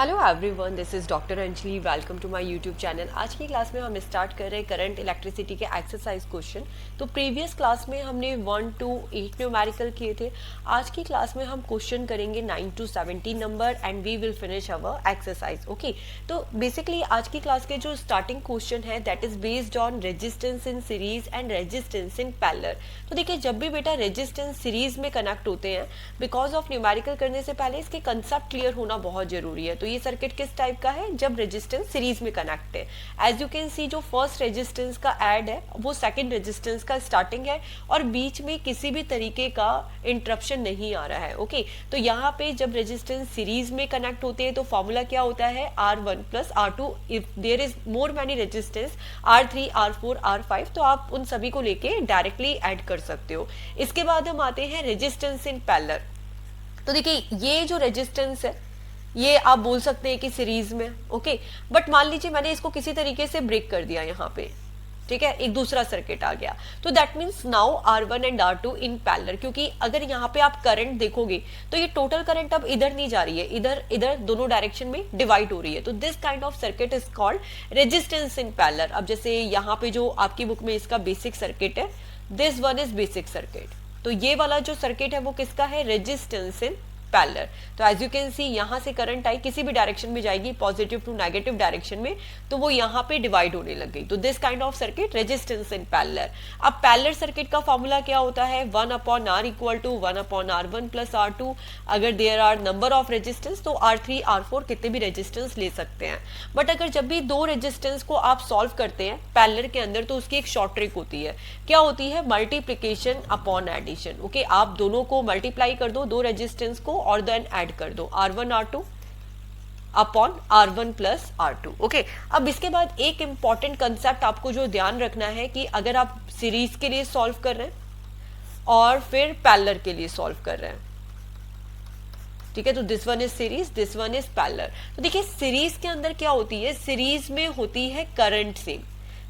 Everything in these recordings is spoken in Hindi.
Hello everyone, this is doctor Anjali. Welcome to my YouTube channel. आज की क्लास में हम स्टार्ट कर रहे हैं करंट इलेक्ट्रिसिटी के एक्सरसाइज क्वेश्चन। तो प्रीवियस क्लास में हमने 1 to 8 न्यूमेरिकल किए थे। आज की क्लास में हम क्वेश्चन करेंगे 9 to 17 number and we will finish our exercise. Okay, तो बेसिकली आज की क्लास के जो स्टार्टिंग क्वेश्चन है that is based on resistance in series and resistance in parallel. तो देखिए, जब भी बेटा रेजिस्टेंस सीरीज में कनेक्ट होते हैं, बिकॉज ऑफ न्यूमेरिकल करने से पहले इसके कंसेप्ट क्लियर होना बहुत जरूरी है। तो ये सर्किट किस टाइप का है? जब रेजिस्टेंस सीरीज में कनेक्ट है। एज यू कैन सी, जो फर्स्ट रेजिस्टेंस का ऐड है वो सेकंड रेजिस्टेंस का स्टार्टिंग है और बीच में किसी भी तरीके का इंटरप्शन नहीं आ रहा है। ओके, तो यहाँ पे जब रेजिस्टेंस सीरीज में कनेक्ट होते हैं तो फॉर्मूला क्या होता है? R1 plus R2 if there is more many resistance R3 R4 R5। तो आप उन सभी को लेके डायरेक्टली ऐड कर सकते हो। इसके बाद हम आते हैं रेजिस्टेंस इन पैरेलल। तो देखिए, ये जो रेजिस्टेंस है ये आप बोल सकते हैं कि सीरीज में, ओके, बट मान लीजिए मैंने इसको किसी तरीके से ब्रेक कर दिया यहाँ पे, ठीक है, एक दूसरा सर्किट आ गया। तो that means now R1 and R2 in parallel, क्योंकि अगर यहाँ पे आप करंट देखोगे तो ये टोटल करंट अब इधर नहीं जा रही है, इधर इधर दोनों डायरेक्शन में डिवाइड हो रही है। तो this kind of circuit is called resistance in parallel. अब जैसे यहाँ पे जो आपकी बुक में इसका बेसिक सर्किट है, this one is basic circuit. तो ये वाला जो सर्किट है वो किसका है? Resistance in parallel. तो एज यू कैन सी, यहां से करंट आई किसी भी डायरेक्शन में जाएगी, पॉजिटिव टू नेगेटिव डायरेक्शन में, तो वो यहाँ पे डिवाइड होने लग गई। तो this kind of circuit resistance in parallel. अब पैरेलल सर्किट का फॉर्मूला क्या होता है? 1/R equal to 1/R1 plus R2। अगर there are number of resistance तो R3 R4 कितने भी रेजिस्टेंस ले सकते हैं। बट अगर जब भी दो रेजिस्टेंस को आप सॉल्व करते हैं पैरेलल के अंदर तो उसकी एक शॉर्ट ट्रिक होती है। क्या होती है? Multiplication upon addition. ओके, आप दोनों को मल्टीप्लाई कर दो, दो रेजिस्टेंस को, और देन ऐड कर दो R1 R2 upon R1 plus R2। Okay, अब इसके बाद एक इंपॉर्टेंट कंसेप्ट आपको जो ध्यान रखना है कि अगर आप सीरीज के लिए सॉल्व कर रहे हैं और फिर पैरेलल के लिए सॉल्व कर रहे हैं, ठीक है, तो this one is series, this one is parallel. तो देखिए, सीरीज के अंदर क्या होती है? सीरीज में होती है करंट सेम।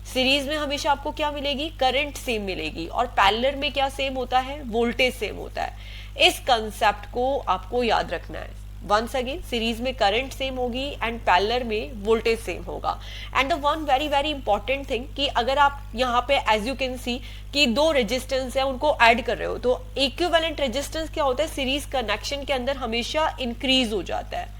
सीरीज में हमेशा आपको क्या मिलेगी? करंट सेम मिलेगी। और पैरेलल में क्या सेम होता है? वोल्टेज सेम होता है। इस कंसेप्ट को आपको याद रखना है। वंस अगेन, सीरीज में करंट सेम होगी एंड पैरेलल में वोल्टेज सेम होगा। And the one very very important thing कि अगर आप यहाँ पे एज यू कैन सी कि दो रेजिस्टेंस है उनको ऐड कर रहे हो तो इक्विवेलेंट रेजिस्टेंस क्या होता है? सीरीज कनेक्शन के अंदर हमेशा इंक्रीज हो जाता है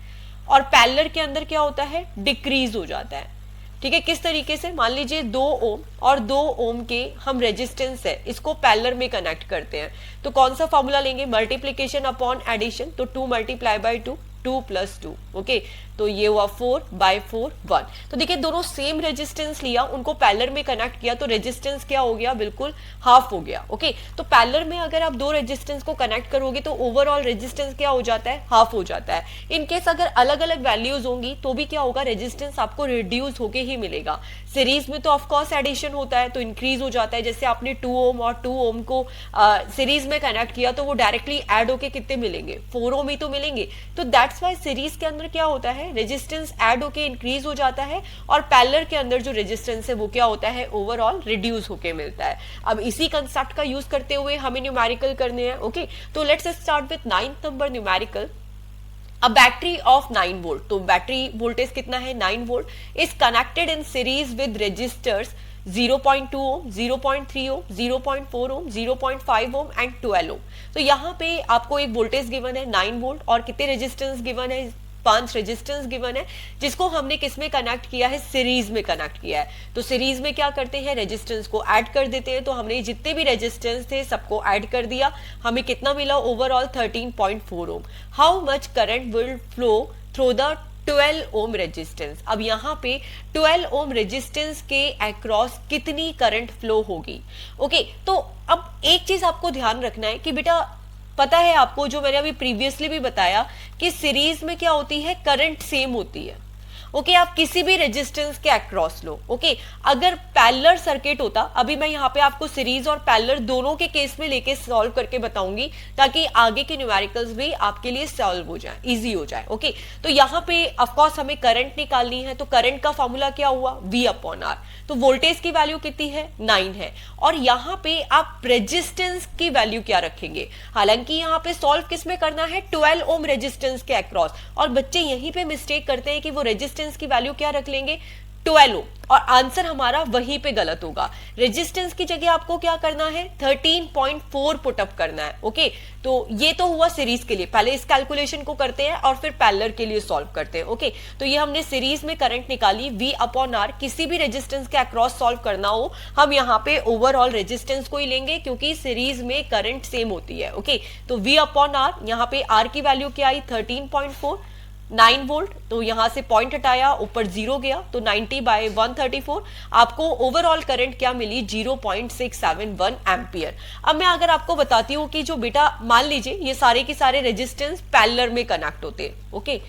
और पैरेलल के अंदर क्या होता है? डिक्रीज हो जाता है। ठीक है, किस तरीके से? मान लीजिए 2 ओम और 2 ओम के हम रेजिस्टेंस है, इसको पैरेलल में कनेक्ट करते हैं तो कौन सा फॉर्मूला लेंगे? Multiplication upon addition. तो 2 मल्टीप्लाई बाई 2, 2 प्लस 2। ओके, तो ये हुआ 4/4 1। तो देखिए, दोनों सेम रेजिस्टेंस लिया, उनको पैरेलल में कनेक्ट किया तो रेजिस्टेंस क्या हो गया? बिल्कुल हाफ हो गया। ओके, तो पैरेलल में अगर आप दो रेजिस्टेंस को कनेक्ट करोगे तो ओवरऑल रेजिस्टेंस क्या हो जाता है? हाफ हो जाता है। इनकेस अगर अलग अलग वैल्यूज होंगी तो भी क्या होगा? रेजिस्टेंस आपको रिड्यूस होके ही मिलेगा। सीरीज में तो ऑफकोर्स एडिशन होता है तो इंक्रीज हो जाता है। जैसे आपने 2 ओम और 2 ओम को सीरीज में कनेक्ट किया तो वो डायरेक्टली ऐड होके कितने मिलेंगे? 4 ओम ही तो मिलेंगे। तो दैट्स वाई सीरीज के अंदर क्या होता है? रेजिस्टेंस ऐड होके इंक्रीज हो जाता है और पैरेलल के अंदर जो रेजिस्टेंस है वो क्या होता है? ओवरऑल रिड्यूस होके मिलता है। अब इसी कंसेप्ट का यूज करते हुए हमें न्यूमेरिकल करने हैं। ओके, तो let's start with 9th number numerical. A battery of 9 volt, तो बैटरी वोल्टेज कितना है? 9 volt, is connected in series with resistors 0.2 ohm, 0.3 ohm, 0.4 ohm, 0.5 ohm and 12 ohm. तो यहाँ पे आपको एक वोल्टेज गिवन है 9 वोल्ट और कितने रेजिस्टेंस गिवन है? 5 रेजिस्टेंस गिवन है, जिसको हमने किसमें कनेक्ट किया है? सीरीज में कनेक्ट किया है। तो सीरीज में क्या करते हैं? रेजिस्टेंस को ऐड कर देते हैं। तो हमने जितने भी रेजिस्टेंस थे सबको ऐड कर दिया। हमें कितना मिला? Overall 13.4 ohm. How much current will flow through the 12 ohm resistance. अब यहाँ पे 12 ओम रेजिस्टेंस के अक्रॉस कितनी करंट फ्लो होगी? ओके, तो अब एक चीज आपको ध्यान रखना है कि बेटा, पता है आपको, जो मैंने अभी प्रीवियसली भी बताया कि सीरीज में क्या होती है? करंट सेम होती है ओके आप किसी भी रेजिस्टेंस के अक्रॉस लो। ओके अगर पैरेलल सर्किट होता, अभी मैं यहाँ पे आपको सीरीज और पैरेलल दोनों के केस में लेके सॉल्व करके बताऊंगी ताकि आगे के न्यूमेरिकल्स भी आपके लिए सॉल्व हो जाए, इजी हो जाए। ओके तो यहाँ पे ऑफकोर्स हमें करंट निकालनी है, तो करंट का फॉर्मूला क्या हुआ, V अपॉन R। तो वोल्टेज की वैल्यू कितनी है, 9 है, और यहाँ पे आप रेजिस्टेंस की वैल्यू क्या रखेंगे, हालांकि यहाँ पे सॉल्व किस में करना है, 12 ओम रेजिस्टेंस के अक्रॉस, और बच्चे यहीं पे मिस्टेक करते हैं कि वो रेजिस्टेंस की वैल्यू क्या रख लेंगे, 12 ओम, और आंसर हमारा वहीं पे गलत होगा। रेजिस्टेंस की जगह आपको क्या करना है, 13.4 पुटअप करना है। ओके तो ये तो हुआ सीरीज के लिए, पहले इस कैलकुलेशन को करते हैं और फिर पैरेलल के लिए सॉल्व करते हैं। ओके तो ये हमने सीरीज में करंट निकाली, V अपॉन R, किसी भी रेजिस्टेंस के अक्रॉस सॉल्व करना हो हम यहाँ पे ओवरऑल रेजिस्टेंस को ही लेंगे क्योंकि सीरीज में करंट सेम होती है। ओके तो V अपॉन R, यहाँ पे R की वैल्यू क्या आई, 13.4, 9 वोल्ट, तो यहां से पॉइंट हटाया, ऊपर 0 गया, तो 90/134, आपको ओवरऑल करंट क्या मिली, 0.671 एम्पियर। अब मैं अगर आपको बताती हूँ कि जो बेटा मान लीजिए ये सारे के सारे रेजिस्टेंस पैरेलल में कनेक्ट होते हैं। ओके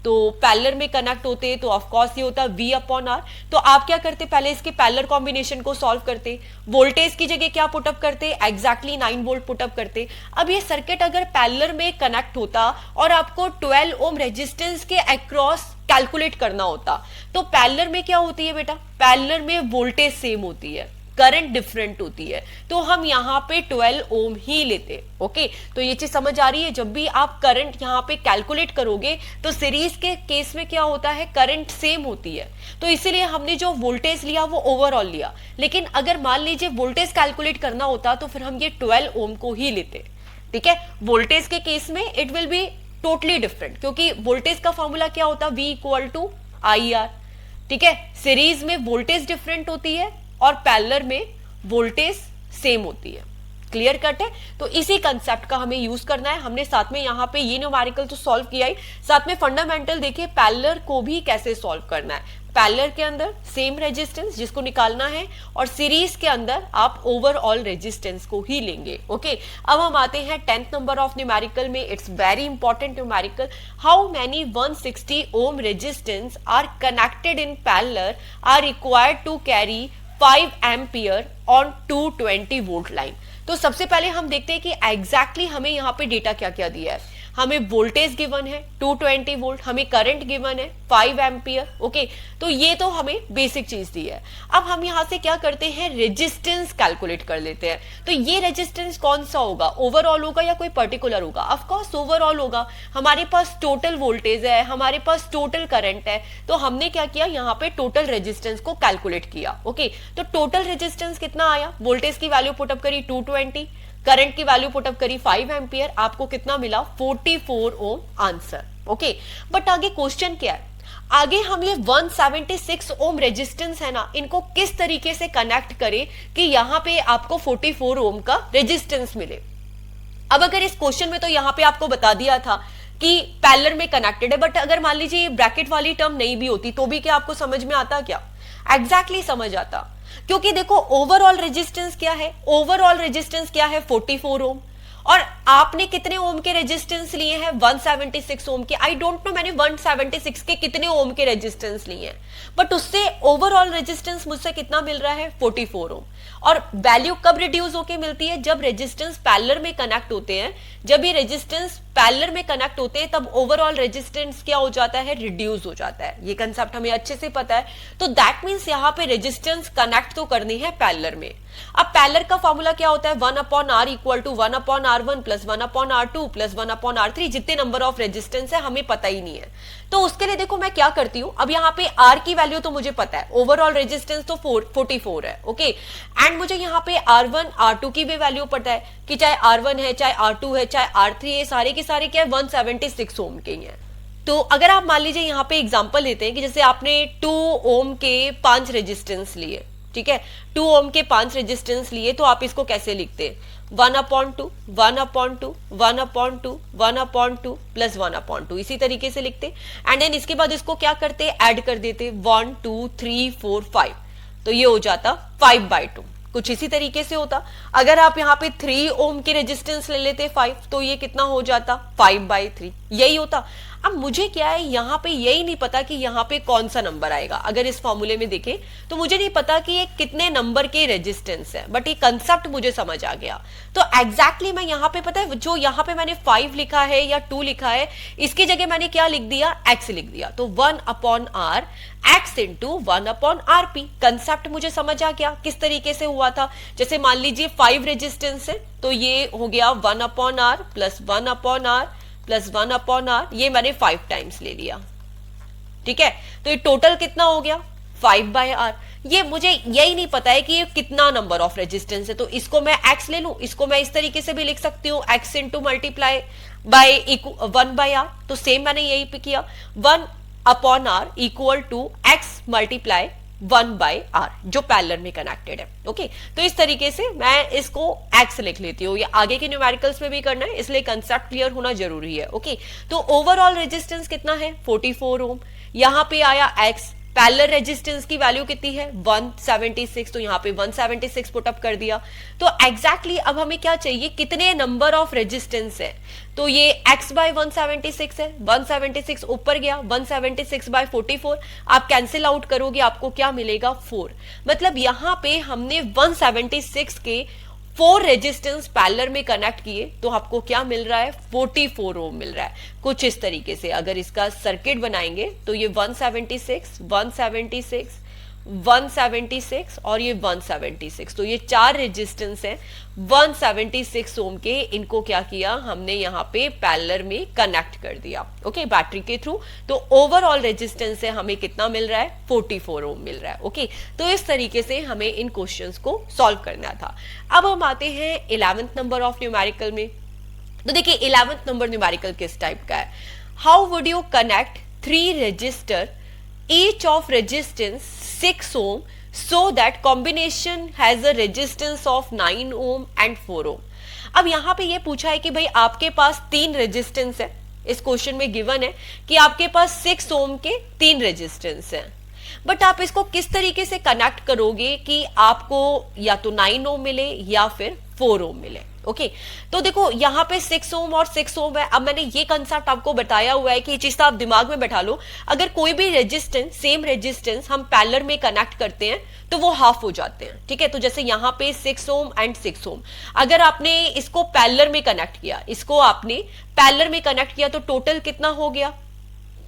तो पैरेलल में कनेक्ट होते तो ऑफ कोर्स ये होता V अपॉन R। तो आप क्या करते, पहले इसके पैरेलल कॉम्बिनेशन को सॉल्व करते, वोल्टेज की जगह क्या पुटअप करते, एग्जैक्टली 9 वोल्ट पुटअप करते। अब ये सर्किट अगर पैरेलल में कनेक्ट होता और आपको 12 ओम रेजिस्टेंस के अक्रॉस कैलकुलेट करना होता, तो पैरेलल में क्या होती है बेटा, पैरेलल में वोल्टेज सेम होती है, करंट डिफरेंट होती है, तो हम यहाँ पे 12 ओम ही लेते। ओके तो ये चीज समझ आ रही है, जब भी आप करंट यहाँ पे कैलकुलेट करोगे तो सीरीज के केस में क्या होता है, करंट सेम होती है, तो इसीलिए हमने जो वोल्टेज लिया वो ओवरऑल लिया। लेकिन अगर मान लीजिए वोल्टेज कैलकुलेट करना होता तो फिर हम ये 12 ओम को ही लेते। ठीक है, वोल्टेज के केस में it will be totally different, क्योंकि वोल्टेज का फॉर्मूला क्या होता, V इक्वल टू IR। ठीक है, सीरीज में वोल्टेज डिफरेंट होती है और पैरेलल में वोल्टेज सेम होती है। क्लियर कट है, तो इसी कंसेप्ट का हमें यूज करना है। हमने साथ में यहाँ पे ये न्यूमेरिकल तो सॉल्व किया ही, साथ में फंडामेंटल देखिए पैरेलल को भी कैसे सॉल्व करना है। पैरेलल के अंदर सेम रेजिस्टेंस जिसको निकालना है, और सीरीज के अंदर आप ओवरऑल रेजिस्टेंस को ही लेंगे। ओके अब हम आते हैं 10th नंबर ऑफ न्यूमेरिकल में। It's very important numerical, how many 160 ohm resistance are connected in parallel are required to carry 5 ampere on 220 volt line. तो सबसे पहले हम देखते हैं कि एग्जैक्टली हमें यहाँ पे डेटा क्या क्या दिया है। हमें वोल्टेज गिवन है 220 वोल्ट, हमें करंट गिवन है 5 एम्पियर। ओके तो ये तो हमें बेसिक चीज दी है। अब हम यहाँ से क्या करते हैं, रेजिस्टेंस कैलकुलेट कर लेते हैं। तो ये रेजिस्टेंस कौन सा होगा, ओवरऑल होगा या कोई पर्टिकुलर होगा, ऑफ कोर्स ओवरऑल होगा। हमारे पास टोटल वोल्टेज है, हमारे पास टोटल करंट है, तो हमने क्या किया, यहाँ पे टोटल रेजिस्टेंस को कैलकुलेट किया। ओके तो टोटल रेजिस्टेंस कितना आया, वोल्टेज की वैल्यू पुटअप करी 220, करंट की वैल्यू पुटअप करी 5 एम्पियर, आपको कितना मिला 44 ओम आंसर। ओके बट आगे क्वेश्चन क्या है, आगे हम ये 176 ओम रेजिस्टेंस है ना, इनको किस तरीके से कनेक्ट करें कि यहां पे आपको 44 ओम का रेजिस्टेंस मिले। अब अगर इस क्वेश्चन में तो यहां पे आपको बता दिया था कि पैरेलल में कनेक्टेड है, बट अगर मान लीजिए ये ब्रैकेट वाली टर्म नहीं भी होती तो भी क्या आपको समझ में आता, क्या एग्जैक्टली समझ आता, क्योंकि देखो ओवरऑल रेजिस्टेंस क्या है, ओवरऑल रेजिस्टेंस क्या है 44 ओम, और आपने कितने ओम के रेजिस्टेंस लिए हैं 176 ओम के। आई डोंट नो मैंने 176 के कितने ओम के रेजिस्टेंस लिए हैं, बट उससे ओवरऑल रेजिस्टेंस मुझसे कितना मिल रहा है 44 ओम। और वैल्यू कब रिड्यूस होके मिलती है, जब रेजिस्टेंस पैरेलल में कनेक्ट होते हैं। जब ये रेजिस्टेंस पैरेलल में कनेक्ट होते हैं तब ओवरऑल रेजिस्टेंस क्या हो जाता है, रिड्यूस हो जाता है। ये कंसेप्ट हमें अच्छे से पता है। तो दैट मींस यहाँ पे रेजिस्टेंस कनेक्ट तो करनी है पैरेलल में। अब पैरेलल का फॉर्मूला क्या होता है, 1/R equal to 1/R1 plus 1/R2 plus 1/R3, जितने नंबर ऑफ रेजिस्टेंस है हमें पता ही नहीं है। तो उसके लिए देखो मैं क्या करती हूं, अब यहाँ पे R की वैल्यू तो मुझे पता है, ओवरऑल रेजिस्टेंस तो 44 है। ओके एंड मुझे यहाँ पे R1 R2 की भी वैल्यू पता है कि चाहे R1 है, चाहे R2 है, चाहे R3 है, सारे के सारे क्या है 176 ओम के ही है। तो अगर आप मान लीजिए यहाँ पे एग्जांपल लेते हैं कि जैसे आपने 2 ओम के 5 रेजिस्टेंस लिए, ठीक है 2 ओम के 5 रेजिस्टेंस लिए, तो आप इसको कैसे लिखते हैं 1/2 1/2 1/2 1/2 प्लस 1/2, इसी तरीके से लिखते। एंड देन इसके बाद इसको क्या करते, ऐड कर देते 1 2 3 4 5, तो ये हो जाता 5/2। कुछ इसी तरीके से होता। अगर आप यहाँ पे 3 ओम के रेजिस्टेंस ले लेते 5, तो ये कितना हो जाता 5/3, यही होता। अब मुझे क्या है यहाँ पे यही नहीं पता कि यहाँ पे कौन सा नंबर आएगा। अगर इस फॉर्मूले में देखें तो मुझे नहीं पता कि ये कितने नंबर के रेजिस्टेंस है, बट ये कंसेप्ट मुझे समझ आ गया। तो एग्जैक्टली मैं यहाँ पे पता है जो यहाँ पे मैंने 5 लिखा है या 2 लिखा है, इसकी जगह मैंने क्या लिख दिया, x लिख दिया। तो 1/r x into 1/rp। Concept मुझे समझ आ गया किस तरीके से हुआ था। जैसे मान लीजिए 5 रेजिस्टेंस है तो ये हो गया 1/r plus 1/r plus 1/r, ये मैंने 5 टाइम्स ले लिया, ठीक है। तो ये टोटल कितना हो गया 5/r। ये मुझे यही नहीं पता है कि ये कितना नंबर ऑफ रेजिस्टेंस है, तो इसको मैं x ले लूं, इसको मैं इस तरीके से भी लिख सकती हूँ x into multiply by 1/r। तो सेम मैंने यही पे किया, 1/r equal to x multiply 1/r जो पैरेलल में कनेक्टेड है। ओके, तो इस तरीके से मैं इसको x लिख लेती हूँ। ये आगे के न्यूमेरिकल्स में भी करना है, इसलिए कंसेप्ट क्लियर होना जरूरी है। ओके, तो ओवरऑल रेजिस्टेंस कितना है 44 ओम। यहाँ पे आया x, पैरेलल रेजिस्टेंस की वैल्यू कितनी है 176, तो यहाँ पे 176 पुटअप कर दिया। तो एग्जैक्टली अब हमें क्या चाहिए, कितने नंबर ऑफ रेजिस्टेंस है। तो ये x बाय 176 है, 176 ऊपर गया, 176 बाय 44 आप कैंसिल आउट करोगे, आपको क्या मिलेगा 4। मतलब यहाँ पे हमने 176 के 4 रेजिस्टेंस पैरेलल में कनेक्ट किए, तो आपको क्या मिल रहा है 44 ओम मिल रहा है। कुछ इस तरीके से अगर इसका सर्किट बनाएंगे तो ये 176, 176, 176 और ये 176, तो ये 4 रेजिस्टेंस है 176 ओम के। इनको क्या किया हमने यहाँ पे पैरेलल में कनेक्ट कर दिया, ओके, बैटरी के थ्रू। तो ओवरऑल रेजिस्टेंस से हमें कितना मिल रहा है 44 ओम मिल रहा है। ओके, तो इस तरीके से हमें इन क्वेश्चंस को सॉल्व करना था। अब हम आते हैं 11th नंबर ऑफ न्यूमेरिकल में। तो देखिए 11th नंबर न्यूमेरिकल किस टाइप का है, how would you connect 3 register each of resistance 6 ohm so that combination has a resistance of 9 ohm and 4 ohm। अब यहां पे ये पूछा है कि भाई आपके पास 3 रेजिस्टेंस है, इस क्वेश्चन में गिवन है कि आपके पास 6 ओम के 3 रेजिस्टेंस है, बट आप इसको किस तरीके से कनेक्ट करोगे कि आपको या तो 9 ओम मिले या फिर 4 ओम मिले। ओके, तो देखो यहाँ पे 6 ओम और 6 ओम है। अब मैंने ये कंसेप्ट आपको बताया हुआ है कि ये चीज आप दिमाग में बैठा लो। अगर कोई भी रेजिस्टेंस, सेम रेजिस्टेंस हम पैरेलल में कनेक्ट करते हैं तो वो हाफ हो जाते हैं, ठीक है। तो जैसे यहाँ पे 6 ओम एंड 6 ओम, अगर आपने इसको पैरेलल में कनेक्ट किया, इसको आपने पैरेलल में कनेक्ट किया तो टोटल कितना हो गया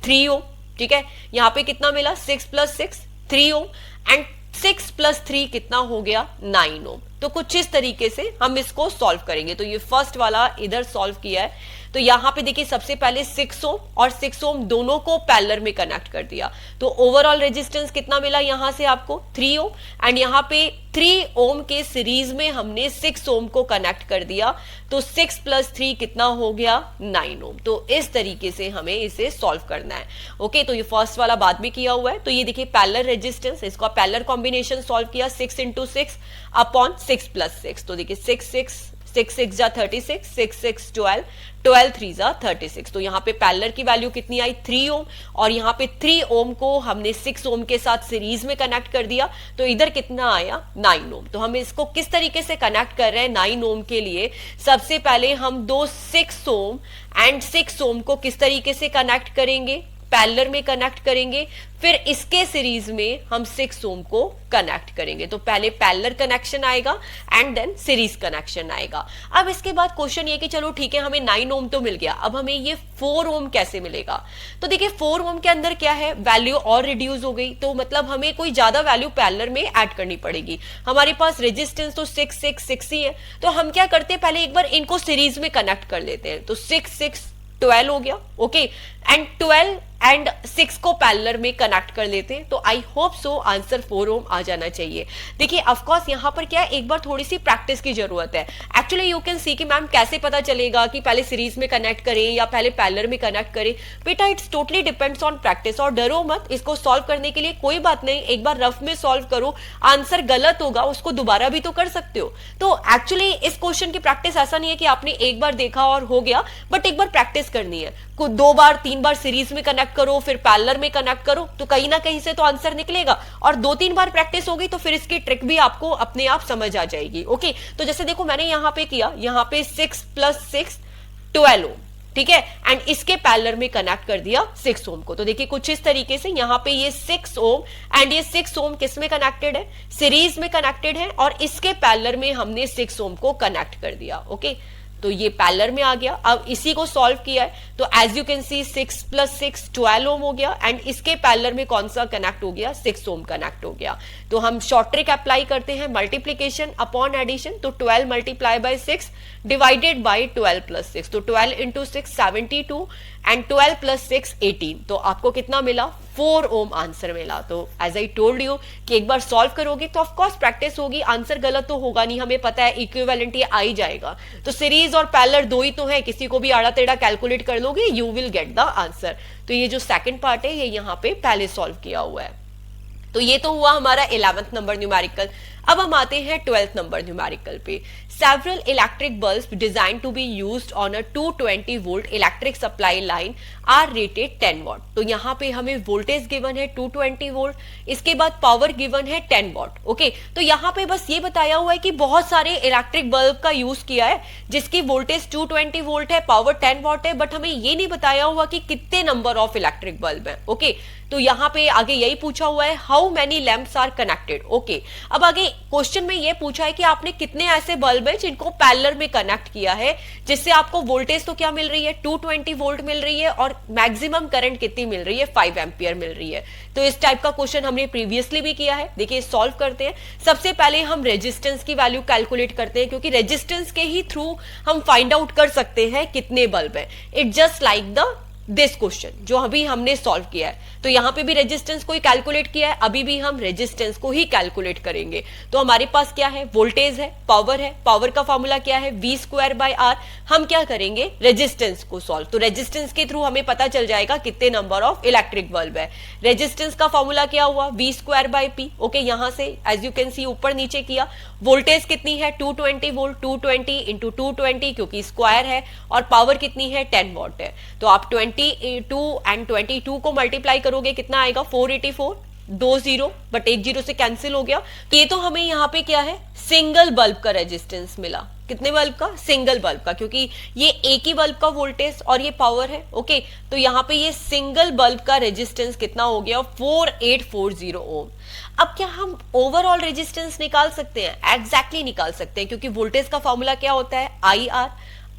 3 ओम, ठीक है। यहाँ पे कितना मिला 6 + 6 3 ओम एंड 6 + 3 कितना हो गया 9 ओम। तो कुछ इस तरीके से हम इसको सॉल्व करेंगे। तो ये फर्स्ट वाला इधर सॉल्व किया है, तो यहां पे देखिए सबसे पहले 6 ओम और 6 ओम दोनों को पैरेलल में कनेक्ट कर दिया, तो ओवरऑल रेजिस्टेंस कितना मिला यहां से आपको 3 ओम, एंड यहां पे 3 ओम के सीरीज में हमने 6 ओम को कनेक्ट कर दिया, तो 6 + 3 कितना हो गया 9 ओम। तो इस तरीके से हमें इसे सॉल्व करना है। ओके, तो ये फर्स्ट वाला बात भी किया हुआ है। तो ये देखिए पैरेलल रेजिस्टेंस, इसका पैरेलल कॉम्बिनेशन सॉल्व किया 6 × 6 अपॉन 6 + 6। तो देखिए 6 6 जा 36, 6 6 12, 12 3 जा 36। तो यहाँ पे पैरेलल की वैल्यू कितनी आई 3 ओम, और यहाँ पे 3 ओम को हमने 6 ओम के साथ सीरीज में कनेक्ट कर दिया, तो इधर कितना आया 9 ओम। तो हम इसको किस तरीके से कनेक्ट कर रहे हैं 9 ओम के लिए, सबसे पहले हम दो 6 ओम एंड 6 ओम को किस तरीके से कनेक्ट करेंगे, पैरेलल में कनेक्ट करेंगे, फिर इसके सीरीज में हम 6 ओम को कनेक्ट करेंगे। तो पहले पैरेलल कनेक्शन आएगा एंड देन सीरीज कनेक्शन आएगा। अब इसके बाद क्वेश्चन ये कि चलो ठीक है हमें 9 ओम तो मिल गया, अब हमें ये 4 ओम कैसे मिलेगा। तो देखिए 4 ओम के अंदर क्या है, वैल्यू और रिड्यूस हो गई, तो मतलब हमें कोई ज्यादा वैल्यू पैरेलल में ऐड करनी पड़ेगी। हमारे पास रेजिस्टेंस तो 6 6 6 ही है, तो हम क्या करते हैं पहले एक बार इनको सीरीज में कनेक्ट कर लेते हैं। तो 6 6 12 हो गया, ओके, एंड 12 एंड 6 को पैरेलल में कनेक्ट कर लेते हैं। तो आई होप सो आंसर 4 ओम आ जाना चाहिए। देखिए ऑफ कोर्स यहाँ पर क्या है, एक बार थोड़ी सी प्रैक्टिस की जरूरत है। एक्चुअली यू कैन सी कि मैम कैसे पता चलेगा कि पहले सीरीज में कनेक्ट करें या पहले पैरेलल में कनेक्ट करें। बेटा it's totally depends on practice, और डरो मत, इसको सॉल्व करने के लिए कोई बात नहीं, एक बार रफ में सॉल्व करो, आंसर गलत होगा उसको दोबारा भी तो कर सकते हो। तो एक्चुअली इस क्वेश्चन की प्रैक्टिस ऐसा नहीं है कि आपने एक बार देखा और हो गया, बट एक बार प्रैक्टिस करनी है। 2 बार 3 बार सीरीज में कनेक्ट करो, फिर पैरेलल में कनेक्ट करो, तो कहीं ना कहीं से तो आंसर निकलेगा। और 2-3 बार प्रैक्टिस होगी तो फिर इसकी ट्रिक भी आपको अपने आप समझ आ जाएगी। ओके, तो जैसे देखो मैंने यहाँ पे किया, यहाँ पे 6 + 6 12 ओम, ठीक है, एंड इसके पैरेलल में कनेक्ट कर दिया 6 ओम को। तो देखिए कुछ इस तरीके से यहाँ पे ये 6 ओम एंड ये 6 ओम किस में कनेक्टेड है, सीरीज में कनेक्टेड है, और इसके पैरेलल में हमने 6 ओम को कनेक्ट कर दिया। ओके, तो ये पैरेलल में आ गया। अब इसी को सॉल्व किया है तो एज यू कैन सी 6 + 6 12 ओम हो गया, एंड इसके पैरेलल में कौन सा कनेक्ट हो गया, 6 ओम कनेक्ट हो गया। तो हम शॉर्ट ट्रिक अप्लाई करते हैं, मल्टीप्लीकेशन अपॉन एडिशन। तो 12 × 6 डिवाइडेड बाय 12 + 6, तो 12 × 6 72 एंड 12 + 6 18। तो आपको कितना मिला, 4 ओम आंसर मिला। तो एज आई टोल्ड यू कि एक बार सॉल्व करोगे तो ऑफकोर्स प्रैक्टिस होगी, आंसर गलत तो होगा नहीं, हमें पता है इक्विवेलेंट ये आ ही जाएगा। तो सीरीज और पैरेलल दो ही तो है, किसी को भी आड़ा टेढ़ा कैलकुलेट कर लोगे, you will get the answer. तो ये जो सेकंड पार्ट है ये यहाँ पे पहले सॉल्व किया हुआ है। तो ये तो हुआ हमारा 11th नंबर न्यूमेरिकल। अब हम आते हैं 12th नंबर न्यूमेरिकल पे। Several electric bulbs designed to be used on a 220 volt electric supply line are rated 10 watt। तो यहाँ पे हमें वोल्टेज गिवन है 220 वोल्ट, इसके बाद पावर गिवन है 10 वॉट। ओके, तो यहाँ पे बस ये बताया हुआ है कि बहुत सारे इलेक्ट्रिक बल्ब का यूज किया है जिसकी वोल्टेज 220 वोल्ट है, पावर 10 वॉट है, बट हमें ये नहीं बताया हुआ कि कितने नंबर ऑफ इलेक्ट्रिक बल्ब है। ओके, तो यहाँ पे आगे यही पूछा हुआ है, how many lamps are connected. Okay, अब आगे क्वेश्चन में ये पूछा है कि आपने कितने ऐसे बल्ब है जिनको पैरेलल में कनेक्ट किया है, जिससे आपको वोल्टेज तो क्या मिल रही है, 220 वोल्ट मिल रही है, और मैक्सिमम करंट कितनी मिल रही है, 5 एम्पियर मिल रही है। तो इस टाइप का क्वेश्चन हमने प्रीवियसली भी किया है। देखिए सॉल्व करते हैं। सबसे पहले हम रेजिस्टेंस की वैल्यू कैलकुलेट करते हैं, क्योंकि रेजिस्टेंस के ही थ्रू हम फाइंड आउट कर सकते हैं कितने बल्ब है। It just like the this question जो अभी हमने सॉल्व किया है। तो यहां पे भी रेजिस्टेंस को ही कैलकुलेट किया है, अभी भी हम रेजिस्टेंस को ही कैलकुलेट करेंगे। तो हमारे पास क्या है, वोल्टेज है, पावर का फॉर्मूला क्या है, V²/R। हम क्या करेंगे, रेजिस्टेंस को सॉल्व। तो रेजिस्टेंस के थ्रू हमें पता चल जाएगा कितने नंबर ऑफ इलेक्ट्रिक बल्ब है। रेजिस्टेंस का फॉर्मूला क्या हुआ, V²/P। ओके, यहां से एज यू कैन सी ऊपर नीचे किया। वोल्टेज कितनी है, 220 वोल्ट, 220 × 220 क्योंकि स्क्वायर है, और पावर कितनी है, 10 वॉट है। तो आप 22 एंड 22 को मल्टीप्लाई करोगे, कितना आएगा, 484, 2 0, बट 1 0 से कैंसिल हो गया। तो ये तो हमें यहाँ पे क्या है, सिंगल बल्ब का रेजिस्टेंस मिला। कितने बल्ब का, सिंगल बल्ब का, क्योंकि ये एक ही बल्ब का वोल्टेज और ये पावर है। ओके, तो यहाँ पे ये सिंगल बल्ब का रेजिस्टेंस कितना हो गया, 4840 ओम। अब क्या हम ओवरऑल रेजिस्टेंस निकाल सकते हैं, एग्जैक्टली निकाल सकते हैं, क्योंकि वोल्टेज का फॉर्मूला क्या होता है, IR।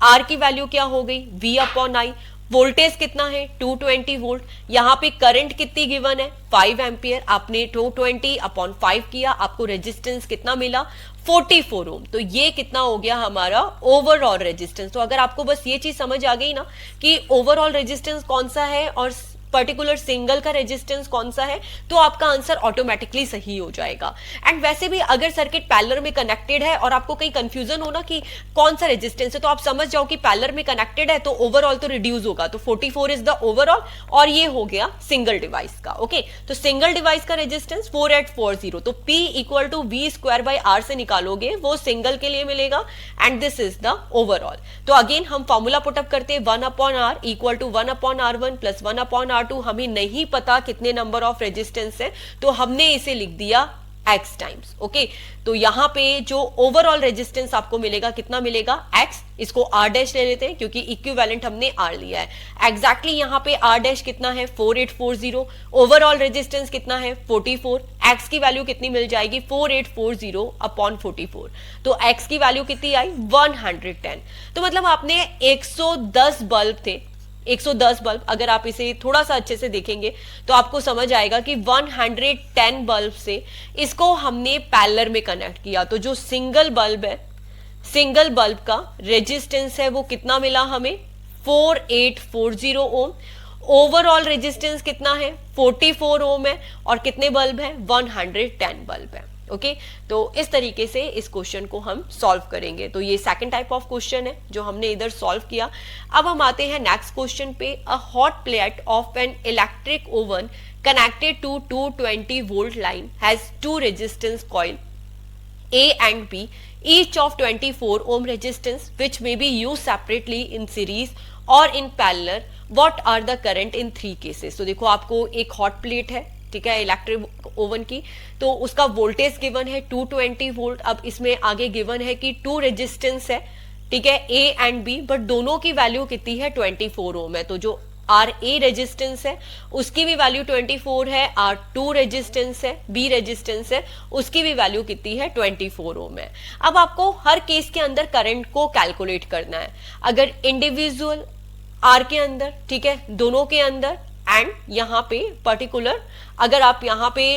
आर की वैल्यू क्या हो गई, V/I। वोल्टेज कितना है, 220 वोल्ट। यहाँ पे करंट कितनी गिवन है, 5 एम्पियर। आपने 220/5 किया, आपको रेजिस्टेंस कितना मिला, 44 ओम। तो ये कितना हो गया हमारा ओवरऑल रेजिस्टेंस। तो अगर आपको बस ये चीज समझ आ गई ना कि ओवरऑल रेजिस्टेंस कौन सा है और पर्टिकुलर सिंगल का रेजिस्टेंस कौन सा है, तो आपका आंसर ऑटोमेटिकली सही हो जाएगा। एंड वैसे भी अगर सर्किट पैरेलल में कनेक्टेड है और आपको कहीं कंफ्यूजन हो ना कि कौन सा रेजिस्टेंस है, तो आप समझ जाओ कि पैरेलल में कनेक्टेड है तो ओवरऑल तो रिड्यूस होगा। तो 44 इज द ओवरऑल, और ये हो गया सिंगल डिवाइस का। ओके, तो सिंगल डिवाइस का रेजिस्टेंस 4840। तो P = V²/R से निकालोगे, वो सिंगल के लिए मिलेगा, and this is the overall. तो अगेन हम फॉर्मूला पुटअप करते हैं, 1/R = 1/R1 + 1/R2। हमें नहीं पता कितने नंबर ऑफ रेजिस्टेंस है, तो हमने इसे लिख दिया x टाइम्स। ओके, तो यहां पे जो ओवरऑल रेजिस्टेंस आपको मिलेगा, कितना मिलेगा, x। इसको R' ले लेते हैं क्योंकि इक्विवेलेंट हमने R लिया है। एग्जैक्टली यहां पे R' कितना है, 4840। ओवरऑल रेजिस्टेंस कितना है, 44। x की वैल्यू कितनी मिल जाएगी, 4840/44। तो x की वैल्यू कितनी आई, 110। तो मतलब आपने 110 बल्ब थे, 110 बल्ब। अगर आप इसे थोड़ा सा अच्छे से देखेंगे तो आपको समझ आएगा कि 110 बल्ब से इसको हमने पैरेलल में कनेक्ट किया। तो जो सिंगल बल्ब है, सिंगल बल्ब का रेजिस्टेंस है वो कितना मिला हमें, 4840 ओम। ओवरऑल रेजिस्टेंस कितना है, 44 ओम है, और कितने बल्ब है, 110 बल्ब है। ओके, तो इस तरीके से इस क्वेश्चन को हम सॉल्व करेंगे। तो ये सेकंड टाइप ऑफ क्वेश्चन है जो हमने इधर सॉल्व किया। अब हम आते हैं नेक्स्ट क्वेश्चन पे। A hot plate of an electric oven connected to 220 volt line has 2 resistance coil A and B, each of 24 ohm resistance, which may be used separately in series or in parallel. What are the current in 3 cases? तो देखो आपको एक हॉट प्लेट है, ठीक है, इलेक्ट्रिक ओवन की, तो उसका वोल्टेज गिवन है 220 वोल्ट। अब इसमें आगे गिवन है कि 2 रेजिस्टेंस है, ठीक है, ए एंड बी, बट दोनों की वैल्यू कितनी है 24 ओम है। तो जो आर ए रेजिस्टेंस है उसकी भी वैल्यू 24 है, आर टू रेजिस्टेंस है, बी रेजिस्टेंस है, उसकी भी वैल्यू कितनी है 24 ओम है। अब आपको हर केस के अंदर करंट को कैलकुलेट करना है। अगर इंडिविजुअल आर के अंदर, ठीक है, दोनों के अंदर, एंड यहाँ पे पर्टिकुलर अगर आप यहाँ पे